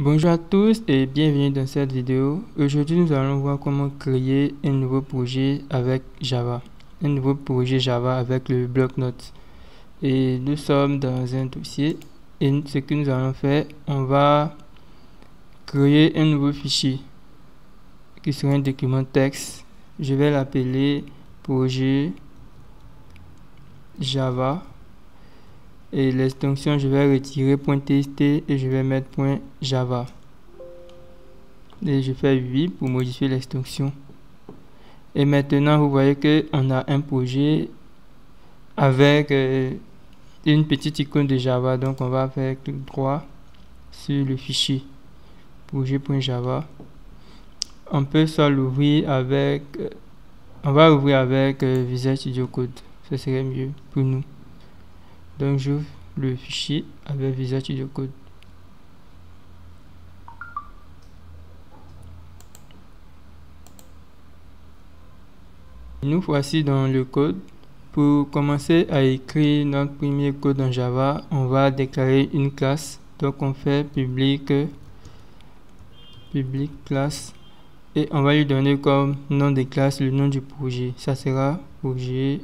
Bonjour à tous et bienvenue dans cette vidéo. Aujourd'hui, nous allons voir comment créer un nouveau projet avec Java. Un nouveau projet Java avec le bloc-notes. Et nous sommes dans un dossier. Et ce que nous allons faire, on va créer un nouveau fichier qui sera un document texte. Je vais l'appeler projet Java. Et l'extension, je vais retirer .txt et je vais mettre .java. Et je fais 8 pour modifier l'extension. Et maintenant, vous voyez que on a un projet avec une petite icône de Java. Donc, on va faire clic droit sur le fichier projet.java. On peut soit l'ouvrir avec... on va ouvrir avec Visual Studio Code. Ce serait mieux pour nous. Donc j'ouvre le fichier avec Visual Studio Code. Nous voici dans le code. Pour commencer à écrire notre premier code en Java, on va déclarer une classe. Donc on fait public classe et on va lui donner comme nom de classe le nom du projet. Ça sera projet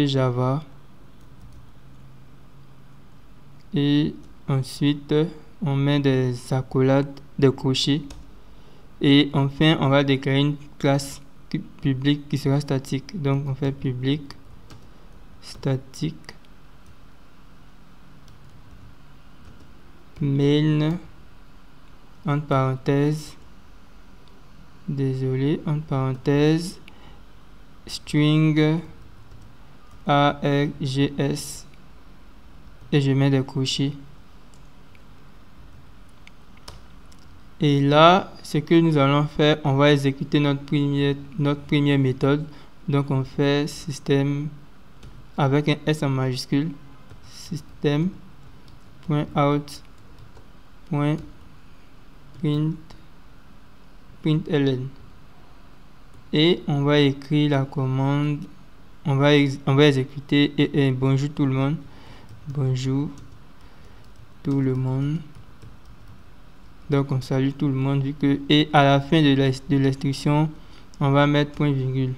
Java. Et ensuite on met des accolades, des crochets, et enfin on va déclarer une classe publique qui sera statique. Donc on fait public statique main entre parenthèses, entre parenthèses string args et je mets des crochets. Et là, ce que nous allons faire, on va exécuter notre première méthode. Donc on fait système avec un S en majuscule, système.out.println, et on va écrire la commande. On va exécuter et bonjour tout le monde. Bonjour tout le monde. Donc on salue tout le monde vu que, et à la fin de l'instruction on va mettre point virgule.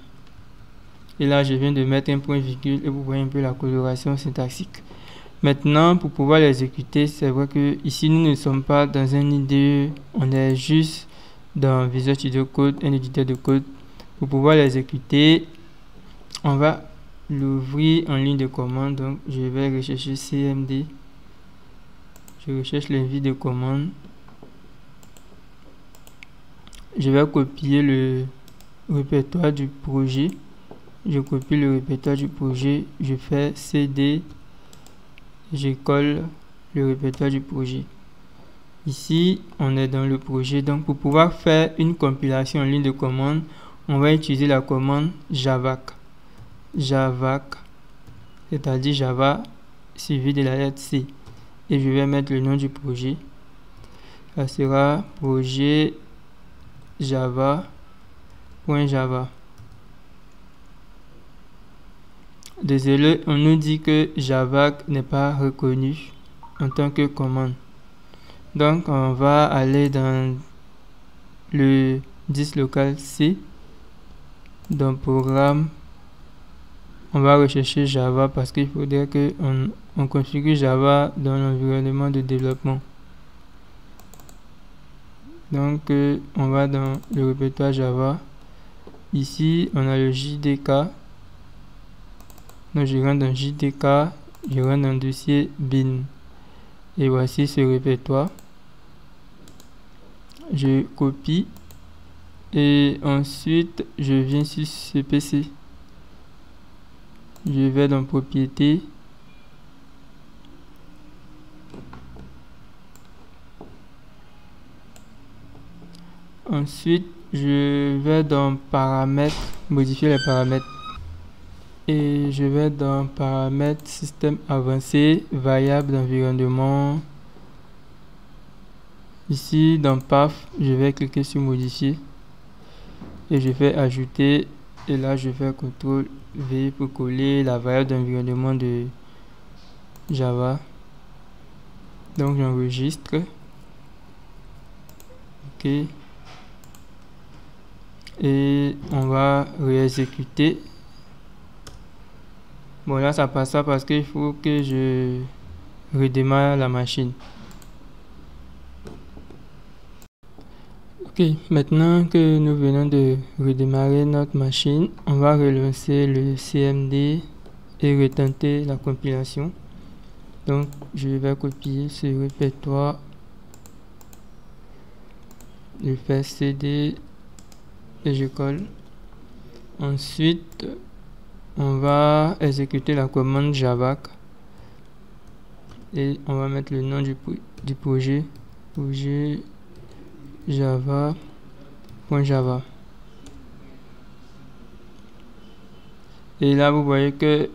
Et là je viens de mettre un point virgule et vous voyez un peu la coloration syntaxique. Maintenant pour pouvoir l'exécuter, c'est vrai que ici nous ne sommes pas dans un IDE, on est juste dans Visual Studio Code, un éditeur de code. Pour pouvoir l'exécuter, on va l'ouvrir en ligne de commande. Donc je vais rechercher cmd, je recherche l'invite de commande, je vais copier le répertoire du projet, je copie le répertoire du projet, je fais cd, je colle le répertoire du projet. Ici on est dans le projet. Donc pour pouvoir faire une compilation en ligne de commande, on va utiliser la commande javac, c'est-à-dire Java suivi de la lettre C, et je vais mettre le nom du projet. Ça sera projet Java.java. Désolé, on nous dit que javac n'est pas reconnu en tant que commande. Donc on va aller dans le disque local C, dans programme. On va rechercher Java parce qu'il faudrait que on configure Java dans l'environnement de développement. Donc on va dans le répertoire Java. Ici on a le JDK. Donc je rentre dans JDK, je rentre dans le dossier bin. Et voici ce répertoire. Je copie et ensuite je viens sur ce PC. Je vais dans propriétés, ensuite je vais dans paramètres, modifier les paramètres, et je vais dans paramètres système avancé, variable d'environnement. Ici dans path, je vais cliquer sur modifier et je vais ajouter, et là je fais CTRL V pour coller la variable d'environnement de Java. Donc j'enregistre. OK. Et on va réexécuter. Bon, là ça passe pas parce qu'il faut que je redémarre la machine. Ok, maintenant que nous venons de redémarrer notre machine, on va relancer le CMD et retenter la compilation. Donc je vais copier ce répertoire, je fais CD et je colle. Ensuite on va exécuter la commande javac et on va mettre le nom du projet java.java. Et là vous voyez que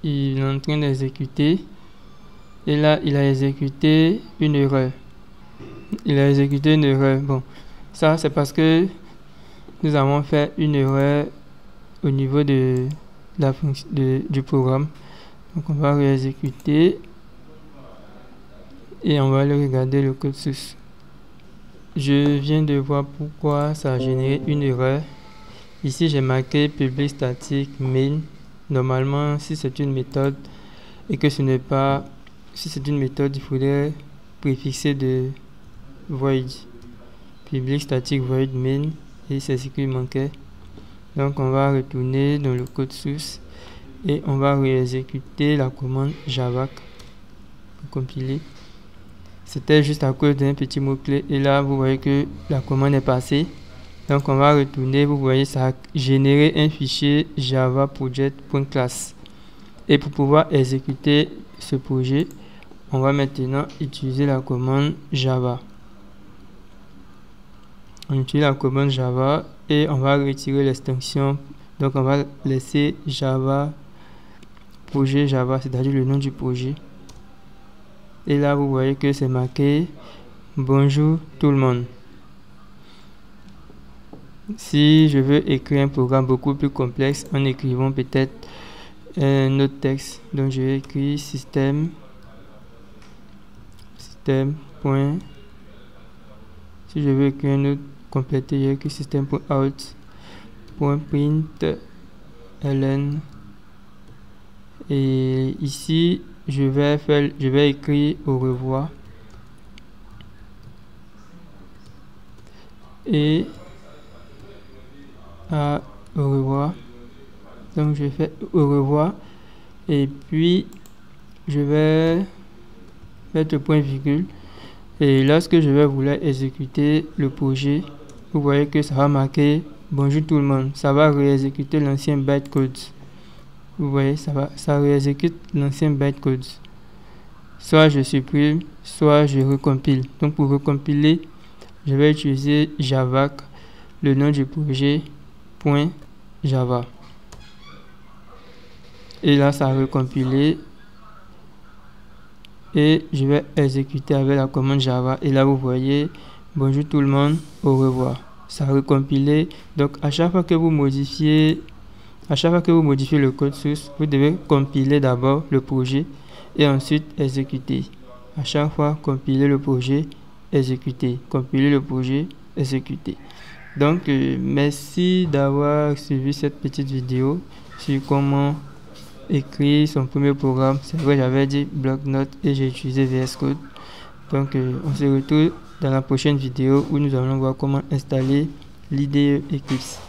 il est en train d'exécuter, et là il a exécuté une erreur. Bon, ça c'est parce que nous avons fait une erreur au niveau de la fonction du programme. Donc on va réexécuter et on va aller regarder le code source. Je viens de voir pourquoi ça a généré une erreur. Ici j'ai marqué public statique main. Normalement si c'est une méthode et que ce n'est pas, si c'est une méthode, il faudrait préfixer de void, public static void main, et c'est ce qui manquait. Donc on va retourner dans le code source et on va réexécuter la commande javac pour compiler. C'était juste à cause d'un petit mot-clé, et là vous voyez que la commande est passée. Donc on va retourner, vous voyez ça a généré un fichier java project.class. Et pour pouvoir exécuter ce projet, on va maintenant utiliser la commande java. On utilise la commande java et on va retirer l'extension. Donc on va laisser java projet java, c'est-à-dire le nom du projet. Et là vous voyez que c'est marqué bonjour tout le monde. Si je veux écrire un programme beaucoup plus complexe en écrivant peut-être un autre texte, donc je vais écrire système point, si je veux écrire un autre complété, je vais écrire système.out.println, et ici je vais écrire au revoir et au revoir. Donc je fais au revoir et puis je vais mettre point virgule, et lorsque je vais vouloir exécuter le projet, vous voyez que ça va marquer bonjour tout le monde. Ça va réexécuter l'ancien bytecode. Vous voyez, ça réexécute l'ancien bytecode. Soit je supprime, soit je recompile. Donc pour recompiler, je vais utiliser javac, le nom du projet .java. Et là ça a recompilé et je vais exécuter avec la commande java, et là vous voyez bonjour tout le monde, au revoir. Ça a recompilé. Donc à chaque fois que vous modifiez le code source, vous devez compiler d'abord le projet et ensuite exécuter. À chaque fois, compiler le projet, exécuter, compiler le projet, exécuter. Donc merci d'avoir suivi cette petite vidéo sur comment écrire son premier programme. C'est vrai, j'avais dit bloc-notes et j'ai utilisé VS Code. Donc on se retrouve dans la prochaine vidéo où nous allons voir comment installer l'IDE Eclipse.